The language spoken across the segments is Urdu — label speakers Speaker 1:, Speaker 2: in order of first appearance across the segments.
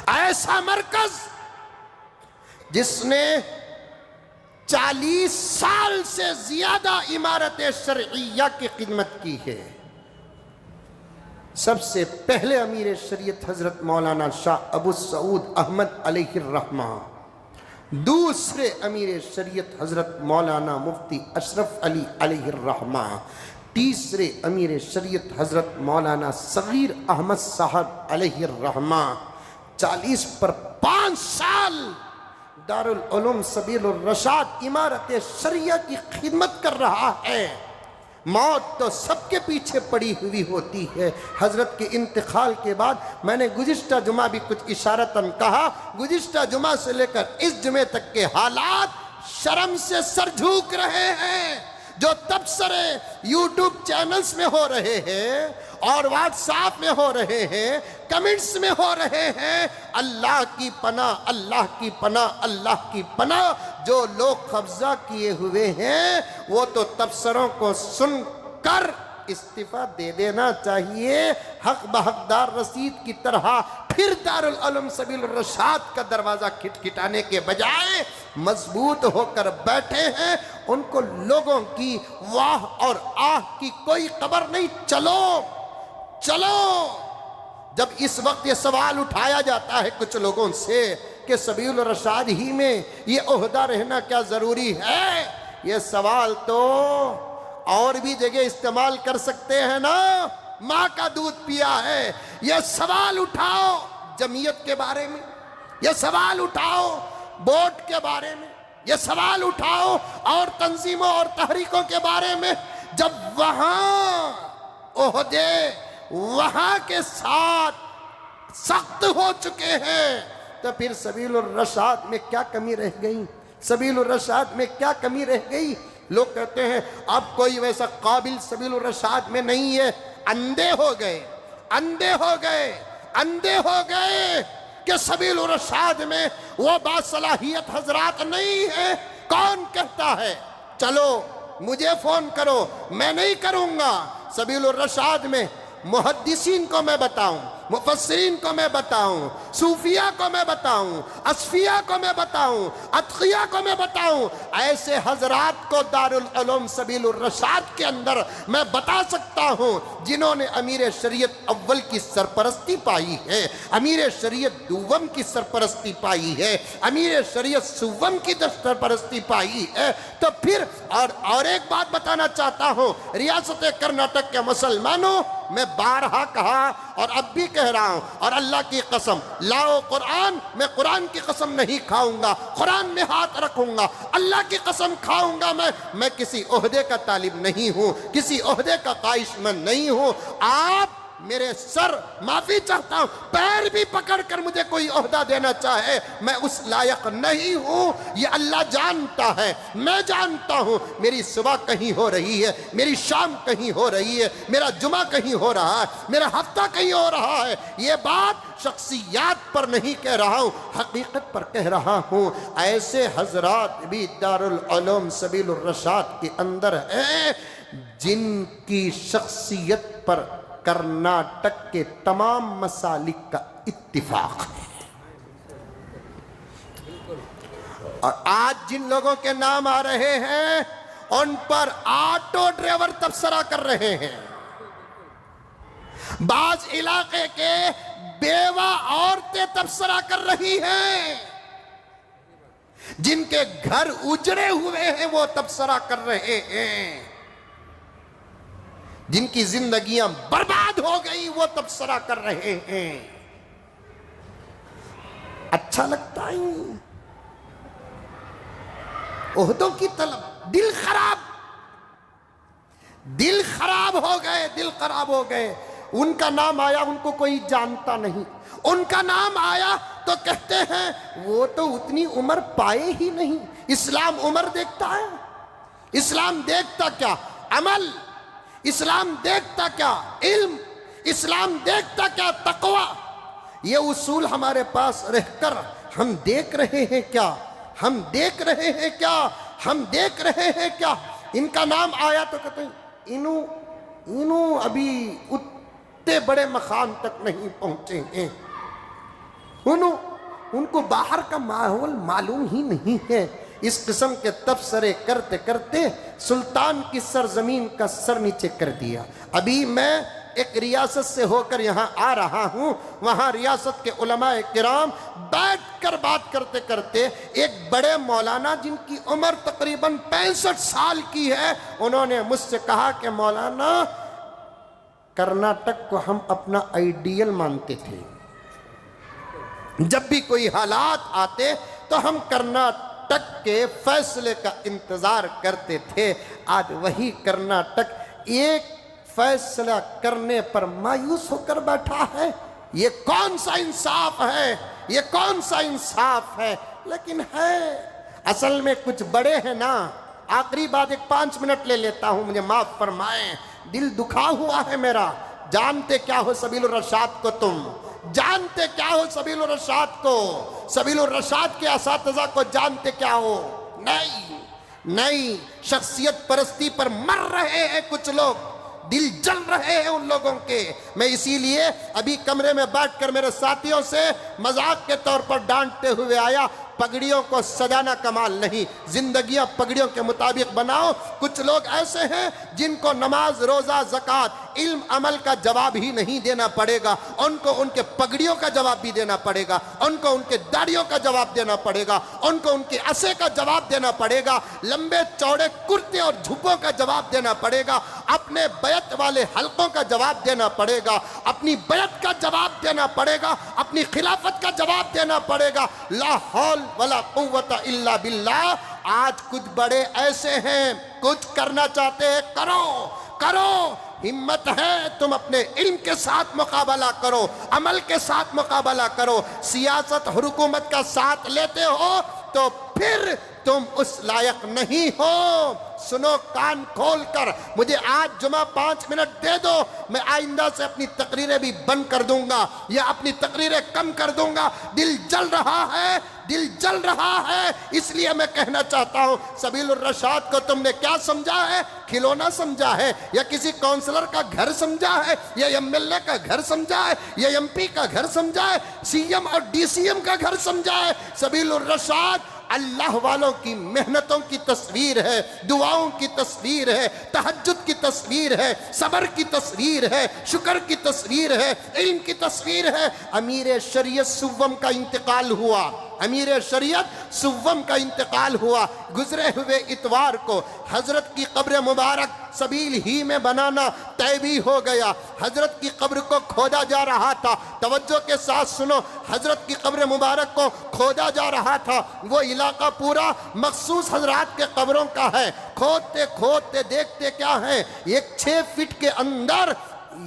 Speaker 1: ایسا مرکز جس نے 40 سال سے زیادہ امارت شرعیہ کی خدمت کی ہے۔ سب سے پہلے امیر شریعت حضرت مولانا شاہ ابو سعود احمد علیہ الرحمہ، دوسرے امیر شریعت حضرت مولانا مفتی اشرف علی علیہ الرحمہ، تیسرے امیر شریعت حضرت مولانا صغیر احمد صاحب علیہ الرحمہ۔ 40 پر 5 سال دارالعلوم سبیل الرشاد امارت شریعہ کی خدمت کر رہا ہے۔ موت تو سب کے پیچھے پڑی ہوئی ہوتی ہے۔ حضرت کے انتقال کے بعد میں نے گزشتہ جمعہ بھی کچھ اشارتاً کہا، گزشتہ جمعہ سے لے کر اس جمعے تک کے حالات شرم سے سر جھوک رہے ہیں۔ جو تبصرے یوٹیوب چینلز میں ہو رہے ہیں اور واٹس ایپ میں ہو رہے ہیں، کمنٹس میں ہو رہے ہیں، اللہ کی پناہ، اللہ کی پناہ، اللہ کی پناہ۔ جو لوگ قبضہ کیے ہوئے ہیں وہ تو تبصروں کو سن کر استعفیٰ دے دینا چاہیے، حق بحقدار رسید کی طرح۔ پھر دارالعلوم سبیل الرشاد کا دروازہ کھٹکھٹانے کے بجائے مضبوط ہو کر بیٹھے ہیں۔ ان کو لوگوں کی واہ اور آہ کی کوئی خبر نہیں۔ چلو چلو، جب اس وقت یہ سوال اٹھایا جاتا ہے کچھ لوگوں سے کہ سبیل الرشاد ہی میں یہ عہدہ رہنا کیا ضروری ہے، یہ سوال تو اور بھی جگہ استعمال کر سکتے ہیں نا۔ ماں کا دودھ پیا ہے، یہ سوال اٹھاؤ جمعیت کے بارے میں، یہ سوال اٹھاؤ بورڈ کے بارے میں، یہ سوال اٹھاؤ اور تنظیموں اور تحریکوں کے بارے میں۔ جب وہاں عہدے وہاں کے ساتھ سخت ہو چکے ہیں تو پھر سبیل الرشاد میں کیا کمی رہ گئی؟ سبیل الرشاد میں کیا کمی رہ گئی؟ لوگ کہتے ہیں اب کوئی ویسا قابل سبیل الرشاد میں نہیں ہے۔ اندھے ہو گئے، اندھے ہو گئے، اندھے ہو گئے کہ سبیل الرشاد میں وہ باصلاحیت حضرات نہیں ہے۔ کون کہتا ہے؟ چلو مجھے فون کرو، میں نہیں کروں گا۔ سبیل الرشاد میں محدثین کو میں بتاؤں، مفسرین کو میں بتاؤں، صوفیہ کو میں بتاؤں، اصفیہ کو میں بتاؤں، اتقیہ کو میں بتاؤں، ایسے حضرات کو دارالعلوم سبیل الرشاد کے اندر میں بتا سکتا ہوں جنہوں نے امیر شریعت اول کی سرپرستی پائی ہے، امیر شریعت دوم کی سرپرستی پائی ہے، امیر شریعت سوم کی سرپرستی پائی ہے۔ تو پھر اور ایک بات بتانا چاہتا ہوں، ریاست کرناٹک کے مسلمانوں، میں بارہا کہا اور اب بھی کہہ رہا ہوں، اور اللہ کی قسم، لاؤ قرآن، میں قرآن کی قسم نہیں کھاؤں گا، قرآن میں ہاتھ رکھوں گا، اللہ کی قسم کھاؤں گا۔ میں کسی عہدے کا طالب نہیں ہوں، کسی عہدے کا خواہش مند نہیں ہوں۔ آپ میرے سر معافی چاہتا ہوں، پیر بھی پکڑ کر مجھے کوئی عہدہ دینا چاہے، میں اس لائق نہیں ہوں۔ یہ اللہ جانتا ہے، میں جانتا ہوں۔ میری صبح کہیں ہو رہی ہے، میری شام کہیں ہو رہی ہے، میرا جمعہ کہیں ہو رہا ہے، میرا ہفتہ کہیں ہو رہا ہے۔ یہ بات شخصیات پر نہیں کہہ رہا ہوں، حقیقت پر کہہ رہا ہوں۔ ایسے حضرات بھی دارالعلوم سبیل الرشاد کے اندر ہیں جن کی شخصیت پر کرناٹک کے تمام مسالک کا اتفاق ہے۔ اور آج جن لوگوں کے نام آ رہے ہیں ان پر آٹو ڈرائیور تبصرہ کر رہے ہیں، بعض علاقے کے بیوہ عورتیں تبصرہ کر رہی ہیں، جن کے گھر اجڑے ہوئے ہیں وہ تبصرہ کر رہے ہیں، جن کی زندگیاں برباد ہو گئی وہ تبصرہ کر رہے ہیں۔ اچھا لگتا ہے عہدوں کی طلب؟ دل خراب ہو گئے، دل خراب ہو گئے۔ ان کا نام آیا، ان کو کوئی جانتا نہیں، ان کا نام آیا تو کہتے ہیں وہ تو اتنی عمر پائے ہی نہیں۔ اسلام عمر دیکھتا ہے؟ اسلام دیکھتا کیا؟ عمل۔ اسلام دیکھتا کیا؟ علم۔ اسلام دیکھتا کیا؟ تقوی۔ یہ اصول ہمارے پاس رہ کر ہم دیکھ رہے ہیں کیا؟ ہم دیکھ رہے ہیں کیا؟ ہم دیکھ رہے ہیں کیا؟ ان کا نام آیا تو کہتے ہیں انہوں ابھی اتنے بڑے مقام تک نہیں پہنچے ہیں۔ ان کو باہر کا ماحول معلوم ہی نہیں ہے۔ اس قسم کے تبصرے کرتے کرتے سلطان کی سرزمین کا سر نیچے کر دیا۔ ابھی میں ایک ریاست سے ہو کر یہاں آ رہا ہوں، وہاں ریاست کے علماء کرام بیٹھ کر بات کرتے کرتے ایک بڑے مولانا جن کی عمر تقریباً 65 سال کی ہے، انہوں نے مجھ سے کہا کہ مولانا کرناٹک کو ہم اپنا آئیڈیل مانتے تھے، جب بھی کوئی حالات آتے تو ہم کرناٹک کے فیصلے کا انتظار کرتے تھے۔ آج وہی کرناٹک ایک فیصلہ کرنے پر مایوس ہو کر بیٹھا ہے۔ یہ کون سا انصاف ہے؟ یہ کون سا انصاف ہے؟ لیکن ہے اصل میں کچھ بڑے ہیں نا۔ آخری بات ایک 5 منٹ لے لیتا ہوں، مجھے معاف فرمائیں، دل دکھا ہوا ہے میرا۔ جانتے کیا ہو سبیل الرشاد کو؟ تم جانتے کیا ہو سبیل الرشاد کو؟ سبیل الرشاد کے اساتذہ کو جانتے کیا ہو؟ نہیں، شخصیت پرستی پر مر رہے ہیں کچھ لوگ، دل جل رہے ہیں ان لوگوں کے۔ میں اسی لیے ابھی کمرے میں بیٹھ کر میرے ساتھیوں سے مذاق کے طور پر ڈانٹتے ہوئے آیا، پگڑیوں کو سجانا کمال نہیں، زندگیاں پگڑیوں کے مطابق بناؤ۔ کچھ لوگ ایسے ہیں جن کو نماز، روزہ، زکوٰۃ، علم، عمل کا جواب ہی نہیں دینا پڑے گا، ان کو ان کے پگڑیوں کا جواب بھی دینا پڑے گا، ان کو ان کے داڑھیوں کا جواب دینا پڑے گا، ان کو ان کے عصے کا جواب دینا پڑے گا، لمبے چوڑے کرتے اور جھپوں کا جواب دینا پڑے گا، اپنے بیعت والے حلقوں کا جواب دینا پڑے گا، اپنی بیعت کا جواب دینا پڑے گا، اپنی خلافت کا جواب دینا پڑے گا۔ لا حول ولا قوت الا باللہ۔ آج کچھ بڑے ایسے ہیں، کچھ کرنا چاہتے ہیں، کرو، ہمت ہے تم اپنے علم کے ساتھ مقابلہ کرو، عمل کے ساتھ مقابلہ کرو۔ سیاست حکومت کا ساتھ لیتے ہو تو پھر تم اس لائق نہیں ہو۔ سنو کان کھول کر، مجھے آج جمعہ 5 منٹ دے دو، میں آئندہ سے اپنی تقریریں بھی بند کر دوں گا یا اپنی تقریریں کم کر دوں گا۔ دل جل رہا ہے، اس لیے میں کہنا چاہتا ہوں، سبیل الرشاد کو تم نے کیا سمجھا ہے؟ کھلونا سمجھا ہے، یا کسی کونسلر کا گھر سمجھا ہے، یا ایم ایل اے کا گھر سمجھا ہے، یا ایم پی کا گھر سمجھا ہے، سی ایم اور ڈی سی ایم کا گھر سمجھا ہے؟ سبیل الرشاد اللہ والوں کی محنتوں کی تصویر ہے، دعاؤں کی تصویر ہے، تہجد کی تصویر ہے، صبر کی تصویر ہے، شکر کی تصویر ہے، علم کی تصویر ہے۔ امیر شریعت سوم کا انتقال ہوا، گزرے ہوئے اتوار کو حضرت کی قبر مبارک سبیل ہی میں بنانا طے بھی ہو گیا۔ حضرت کی قبر کو کھودا جا رہا تھا، توجہ کے ساتھ سنو، حضرت کی قبر مبارک کو کھودا جا رہا تھا۔ وہ علاقہ پورا مخصوص حضرات کے قبروں کا ہے۔ کھودتے دیکھتے کیا ہے، ایک 6 فٹ کے اندر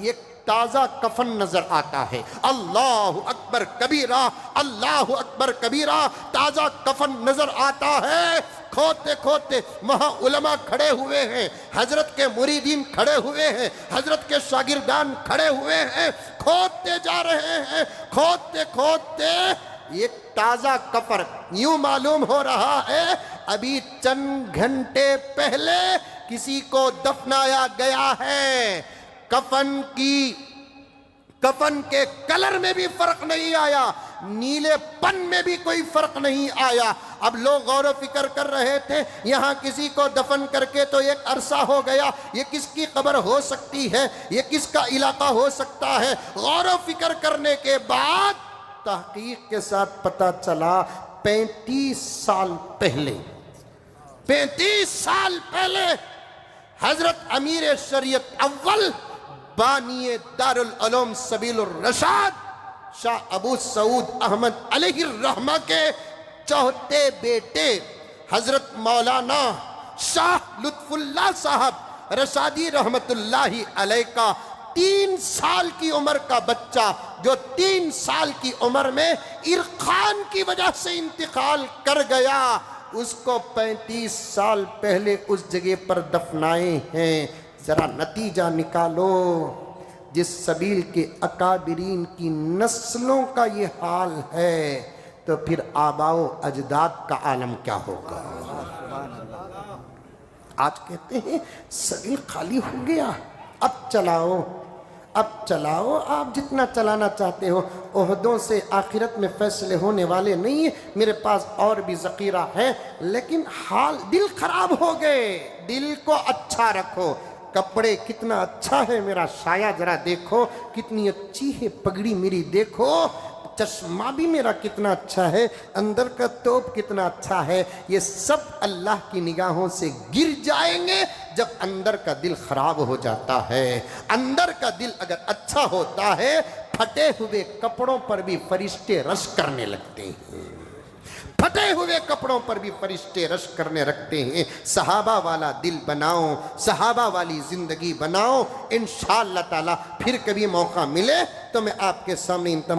Speaker 1: ایک تازہ کفن نظر آتا ہے۔ اللہ اکبر کبیرہ، اللہ اکبر کبیرہ، تازہ کفن نظر آتا ہے۔ کھودتے وہاں علماء کھڑے ہوئے ہیں، حضرت کے مریدین کھڑے ہوئے ہیں، حضرت کے شاگردان کھڑے ہوئے ہیں، کھودتے جا رہے ہیں۔ کھودتے ایک تازہ کفن، یوں معلوم ہو رہا ہے ابھی چند گھنٹے پہلے کسی کو دفنایا گیا ہے۔ کفن کے کلر میں بھی فرق نہیں آیا، نیلے پن میں بھی کوئی فرق نہیں آیا۔ اب لوگ غور و فکر کر رہے تھے، یہاں کسی کو دفن کر کے تو ایک عرصہ ہو گیا، یہ کس کی قبر ہو سکتی ہے، یہ کس کا علاقہ ہو سکتا ہے؟ غور و فکر کرنے کے بعد تحقیق کے ساتھ پتہ چلا 35 سال پہلے حضرت امیر شریعت اول بانی دارالعلوم سبیل الرشاد شاہ ابو سعود احمد علیہ الرحمہ کے چوتھے بیٹے حضرت مولانا شاہ لطف اللہ صاحب رشادی رحمت اللہ علیہ کا 3 سال کی عمر کا بچہ، جو 3 سال کی عمر میں ارخان کی وجہ سے انتقال کر گیا، اس کو 35 سال پہلے اس جگہ پر دفنائے ہیں۔ ذرا نتیجہ نکالو، جس سبیل کے اکابرین کی نسلوں کا یہ حال ہے تو پھر آباء و اجداد کا عالم کیا ہوگا؟ آج کہتے ہیں سبیل خالی ہو گیا، اب چلاؤ۔ اب چلاؤ آپ جتنا چلانا چاہتے ہو، عہدوں سے آخرت میں فیصلے ہونے والے نہیں ہیں، میرے پاس اور بھی ذخیرہ ہے، لیکن حال دل خراب ہو گئے، دل کو اچھا رکھو۔ کپڑے کتنا اچھا ہے میرا سایہ ذرا دیکھو، کتنی اچھی ہے پگڑی میری دیکھو، چشمہ بھی میرا کتنا اچھا ہے، اندر کا توپ کتنا اچھا ہے، یہ سب اللہ کی نگاہوں سے گر جائیں گے جب اندر کا دل خراب ہو جاتا ہے۔ اندر کا دل اگر اچھا ہوتا ہے، پھٹے ہوئے کپڑوں پر بھی فرشتے رشک کرنے لگتے ہیں، پھٹے ہوئے کپڑوں پر بھی فرشتے رشک کرنے رکھتے ہیں۔ صحابہ والا دل بناؤ، صحابہ والی زندگی بناؤ، انشاءاللہ تعالی پھر کبھی موقع ملے تو میں آپ کے سامنے ان تمام